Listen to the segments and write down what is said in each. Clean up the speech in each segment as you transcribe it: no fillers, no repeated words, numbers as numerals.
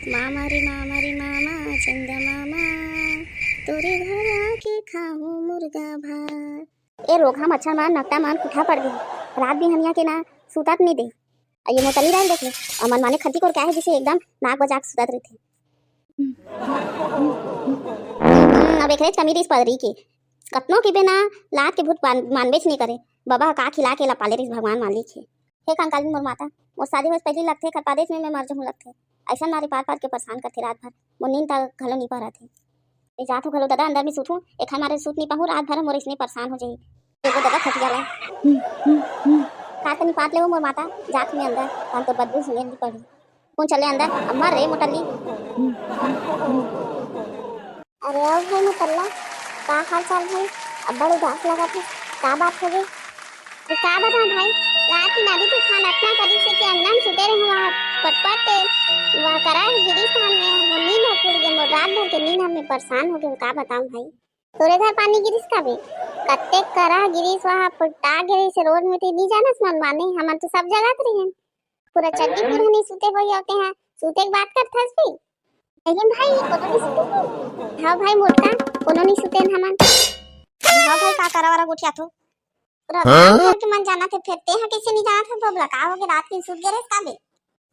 मामा रे मामा चंदा मामा तोरे घर आके खाऊं मुर्गा भात। ए रोगा मच्छर मान नकटा मान कुठा पड़ गई। रात भी हनिया के ना सुतात नहीं दे। ये मोटली रहल देख ले अमन माने खट्टी को क्या है जिसे एकदम नाक बजा के सुतात रहते। अब एक कमीरी इस पदरी के कतनों की बिना लात के भूत मानबेच नहीं करे। बाबा का खिला के ला पाले रिस भगवान मान लीजिए। हे कंकाली मोर माता मोर शादी बस पहली लगथे खपादेश में मैं मर जाऊं लगथे। ऐसा मारे पार पार के परेशान करते रात भर। मोर नींद तक घलो नहीं पा रहा थे। ए जाथो घलो दादा अंदर में सूतूं एक मारे सूत नहीं पाऊं रात भर मोर इसने परेशान हो जाई। देखो दादा खटिया ला का तनी पात ले मोर माता जात में अंदर हम तो बदबू सुने नहीं पड़ी। कौन चले अंदर अम्मा रे मोटली। अरे अब भाई मोटल्ला का हाल चाल भाई। अब बड़े उदास लगा थे का बात हो गई। तो का बता भाई रात की नादी तूफान इतना करी से कि अंगना में सुते रहे वहाँ पटपटे वहाँ करा है गिरिस्तान में वो नींद हो फूट गई। रात भर के नींद हमें परेशान हो गए। का बताऊं भाई तोरे घर पानी गिरिस का भी कत्ते करा गिरिस वहाँ फुटा गिरिस रोड में तो नहीं जाना मन माने हम तो सब जगह रहे हैं पूरा चड्डी पूरा नहीं सूते हुए होते हैं। सूते की बात करता है लेकिन भाई कोनो नहीं सूते। हाँ भाई मोटा कोनो नहीं सूते हमन। हाँ भाई का करा वाला गोठिया तो घर के मन जाना थे फिरते हैं कैसे नहीं जाना था बबला का हो गए रात की सूत गए का बे।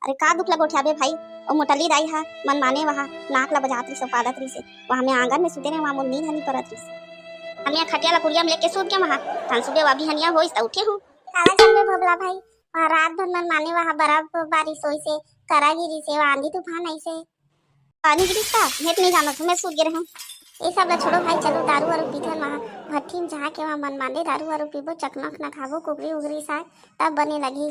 अरे का दुख लगो ठियाबे भाई ओ मोटली दाई हा मन माने वहां नाक ला बजात रही सब पादत रही से वहां में आंगन में सुते रहे वहां मुन्नी हनी परत रही हनिया खटिया ला कुड़िया में लेके सूत गया वहां थान सुबह वाभी हनिया होइस त उठे हूं काला चलबे बबला भाई वहां रात भर मन माने वहां बर्फ बारिश होई से करा गिरी से आंधी तूफान आई से पानी गिरी का हेत नहीं जाना मैं सूत गए रहूं। ये सब ला छोड़ो भाई चलो दारू वारू पीथन वहाँ भट्टी में जहाँ के वहाँ मन माने दारू वारू पीबो चकनक न खाबो कुकरी उगरी साग तब बने लगी।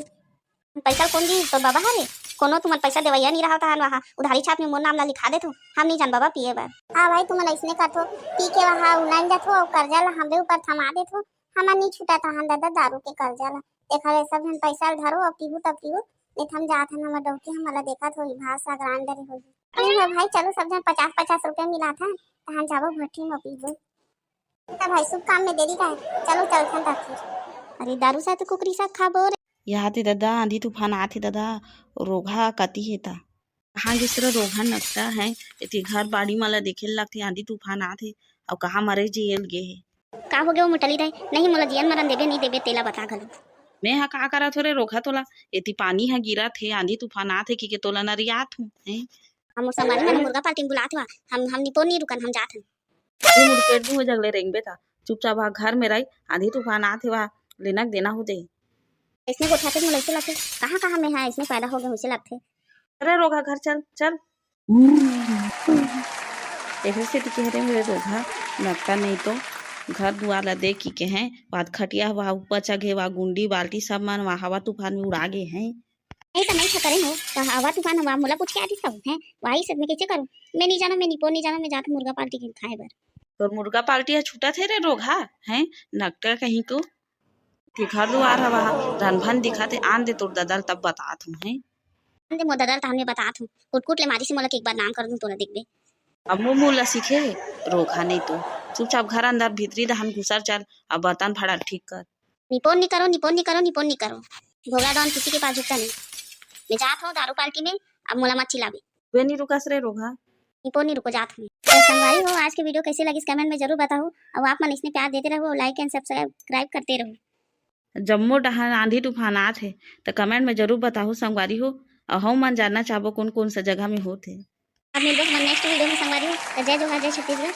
पैसा कौन दी तो बाबा हरे कोनो तुम पैसा देवैया नहीं रहा था वहाँ उधारी छाप में मोर नाम ला लिखा दे तो हम नहीं जान बाबा पिए बार। हाँ भाई तुम ऐसने करथो पी के वहाँ उनाइन जाथो और कर्जा ला हमरे ऊपर थमा देथो हमार नहीं छूटा था दादा दारू के कर्जा ला देखा सब जन पैसा धरो और पीबू तब पीबू नहीं हम जात हन हमार डौकी हमारा देखा थो भाषा ग्रांडर होगी। अरे भाई चलो सब जन 50-50 रुपया मिला था तहां जाबो भट्टी में पीबो तब भाई शुभ काम में देरी का है चलो चलथन तब फिर। अरे दारू सा तो कुकरी सा खाबो रे यहाँ थे दादा आंधी तूफान आथे दादा रोगा कती है ता कहाँ जिसरा रोगा नकटा है इतनी घर बाड़ी माला देखे लगते आंधी तूफान आथे और कहाँ मरे जेल गे है का हो गया वो मुटली रहे नहीं मोला जियन मरन देबे नहीं देबे तेला बता घलो मैं हाँ का करा थोड़े रोगा तोला इतनी पानी है गिरा थे आंधी तूफान आथे कि तोला नरियात हूँ हैं हम समारी मन मुर्गा पार्टी में बुलात हुआ हम निपो नहीं रुकन हम जात ये मुड़ पेट दूँ जगले रेंगे था चुपचाप घर में रही आंधी तूफान आथे वहाँ लेना देना हो दे इसने को ठाते मुझे लगते कहाँ कहाँ में है इसने पैदा हो गए मुझे लगते। अरे रोगा घर चल चल देखे से कह रहे मेरे रोगा लगता नहीं तो घर दुआर ला देख के हैं बाद खटिया वहाँ ऊपर चढ़े वहाँ गुंडी बाल्टी सब मन वहाँ हवा तूफान में उड़ा गए हैं। नहीं तो नहीं करे हो तो हवा तूफान हवा मुला पूछ के आती सब है वही सब में कैसे करूं मैं नहीं जाना मैं निपो नहीं जाना मैं जाता मुर्गा पार्टी के खाए बर। तो मुर्गा पार्टी छूटा थे रे रोगा हैं नकटा कहीं को घर दुआर है वहाँ रन भन दिखाते आन दे तोड़ ददल तब बता तुम है दे मो दादा ताने बता दूं कुटकुट ले मारी से मोला एक बार नाम कर दूं तो ना दिखबे अब मुँह मुँह ला सीखे रोगा नहीं तो चुपचाप घर अंदर भीतरी दहन घुसर चल अब बर्तन फड़ा ठीक कर निपोन नहीं करो निपोन नहीं करो निपोन नहीं करो भोगा डॉन किसी के पास झुकता नहीं मैं जात हूँ दारू पार्टी में अब मोला मत चिल्लाबे वे नहीं रुकस रे रोगा निपोन नहीं रुको जात हूँ। संगवारी हो आज के वीडियो कैसे लगी कमेंट में जरूर बताओ अब आप मन इसमें प्यार देते रहो लाइक एंड सब्सक्राइब करते रहो। जम्मो डहान आंधी तूफान आत है तो कमेंट में जरूर बताओ संगवारी हो और हम मन जानना चाहो कौन कौन सा जगह में होते। अब मिलते हैं नेक्स्ट वीडियो में संगवारी हो जय जोहार जय छत्तीसगढ़।